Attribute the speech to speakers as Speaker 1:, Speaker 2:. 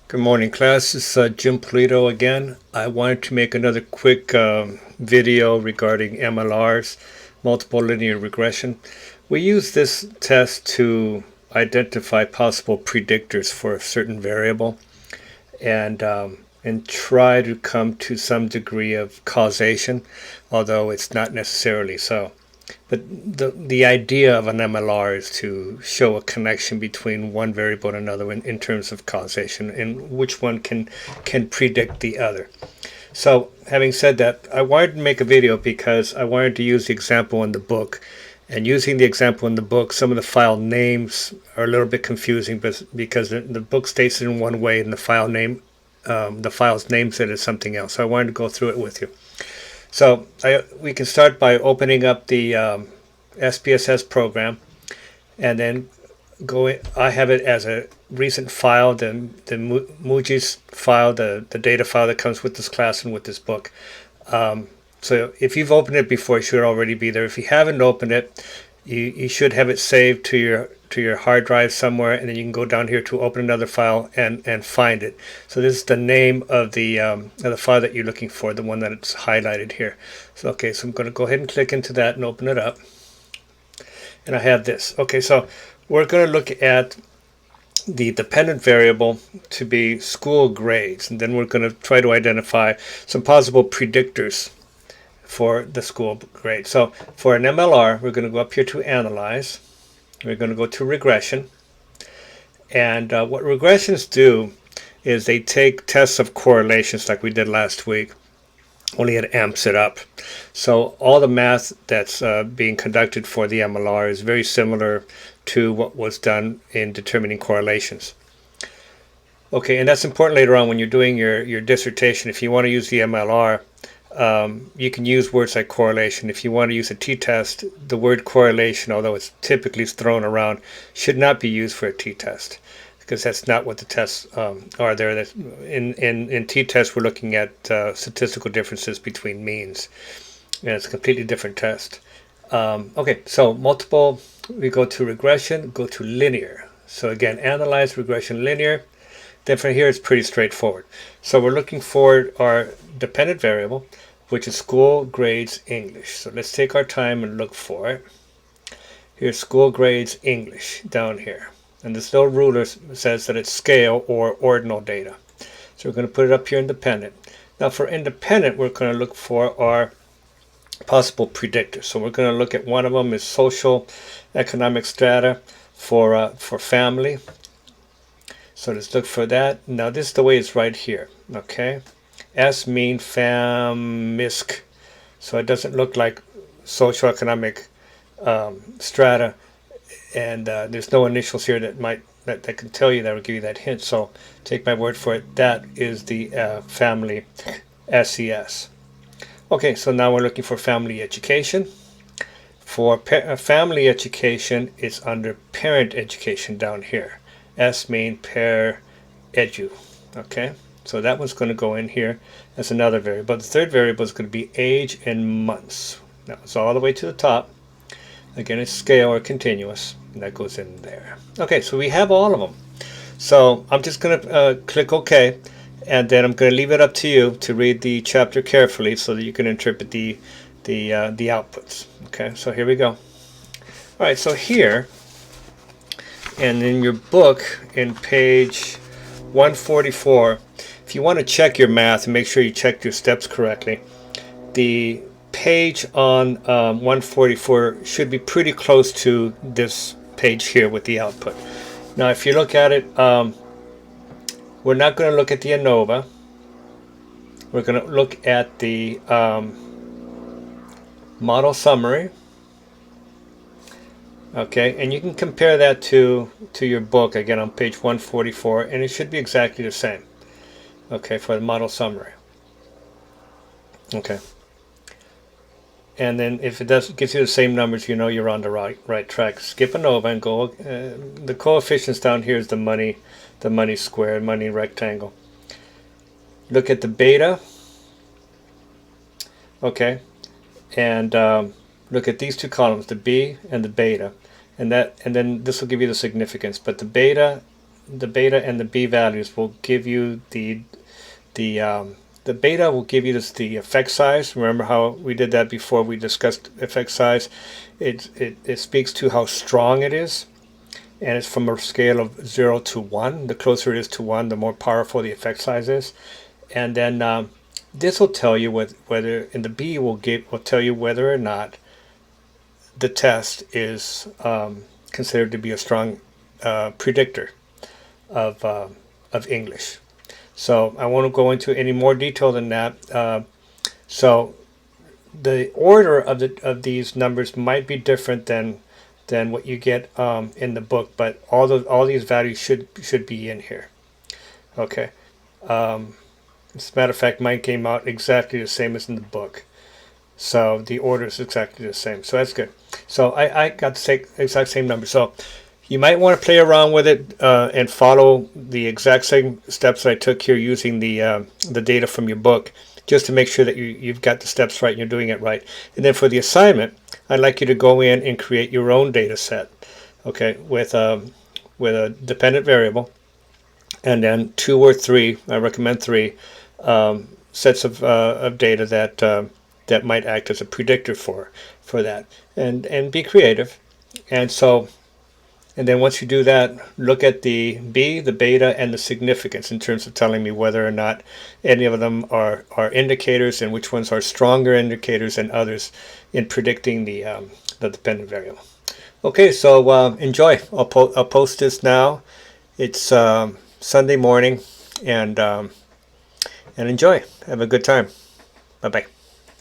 Speaker 1: Good morning, class. It's Jim Polito again. I wanted to make another quick video regarding MLRs, multiple linear regression. We use this test to identify possible predictors for a certain variable and try to come to some degree of causation, although it's not necessarily so. But the idea of an MLR is to show a connection between one variable and another in terms of causation, and which one can predict the other. So having said that, I wanted to make a video because I wanted to use the example in the book. And using the example in the book, some of the file names are a little bit confusing because the book states it in one way and the file's name said it's something else. So I wanted to go through it with you. So we can start by opening up the SPSS program, and then I have it as a recent file, the MUJIS file, the data file that comes with this class and with this book. So if you've opened it before, it should already be there. If you haven't opened it, you should have it saved to your hard drive somewhere, and then you can go down here to open another file and find it. So this is the name of the file that you're looking for, the one that's highlighted here. So okay, so I'm going to go ahead and click into that and open it up, and I have this. Okay, so we're going to look at the dependent variable to be school grades, and then we're going to try to identify some possible predictors for the school grade. So for an MLR, we're going to go up here to Analyze. We're going to go to Regression. And what regressions do is they take tests of correlations like we did last week, only it amps it up. So all the math that's being conducted for the MLR is very similar to what was done in determining correlations. Okay, and that's important later on when you're doing your dissertation. If you want to use the MLR, you can use words like correlation. If you want to use a t-test, the word correlation, although it's typically thrown around, should not be used for a t-test, because that's not what the tests are there. In t-tests, we're looking at statistical differences between means, and it's a completely different test. Okay, so multiple, we go to regression, go to linear. So again, Analyze, Regression, Linear. Then from here it's pretty straightforward. So we're looking for our dependent variable, which is school grades English. So let's take our time and look for it. Here's school grades English down here. And this little ruler says that it's scale or ordinal data. So we're going to put it up here in dependent. Now for independent, we're going to look for our possible predictors. So we're going to look at one of them is social economic strata for family. So let's look for that. Now this is the way it's right here. Okay. S mean FAMISC. So it doesn't look like socioeconomic strata, and there's no initials here that can tell you, that will give you that hint. So take my word for it. That is the family SES. Okay, so now we're looking for family education. For family education, it's under parent education down here. S mean per edu. Okay, so that one's going to go in here as another variable. The third variable is going to be age in months. Now it's all the way to the top. Again, it's scale or continuous, and that goes in there. Okay, so we have all of them. So I'm just going to click OK, and then I'm going to leave it up to you to read the chapter carefully so that you can interpret the outputs. Okay, so here we go. All right, so here, and in your book, in page 144, if you want to check your math and make sure you check your steps correctly, the page on 144 should be pretty close to this page here with the output. Now, if you look at it, we're not going to look at the ANOVA. We're going to look at the model summary. Okay, and you can compare that to your book again on page 144, and it should be exactly the same. Okay, for the model summary. Okay, and then if it gives you the same numbers, you know you're on the right track. Skip ANOVA and go. The coefficients down here is the money square, money rectangle. Look at the beta. Okay, and look at these two columns, the B and the beta, and then this will give you the significance. But the beta beta and the B values will give you the beta will give you the effect size. Remember how we did that before we discussed effect size? It speaks to how strong it is, and it's from a scale of 0 to 1. The closer it is to 1, the more powerful the effect size is. And then this will tell you whether, and the B will tell you whether or not the test is considered to be a strong predictor of English. So I won't go into any more detail than that. So the order of these numbers might be different than what you get in the book, but all these values should be in here. Okay. As a matter of fact, mine came out exactly the same as in the book. So the order is exactly the same. So that's good. So I got the exact same number. So you might want to play around with it and follow the exact same steps I took here using the data from your book, just to make sure that you've got the steps right and you're doing it right. And then for the assignment, I'd like you to go in and create your own data set, okay, with a dependent variable, and then 2 or 3, I recommend 3, sets of data that might act as a predictor for that, and be creative. And then once you do that, look at the B, the beta, and the significance in terms of telling me whether or not any of them are indicators, and which ones are stronger indicators than others in predicting the dependent variable. Okay, so enjoy. I'll post this now. It's Sunday morning, and enjoy. Have a good time. Bye-bye.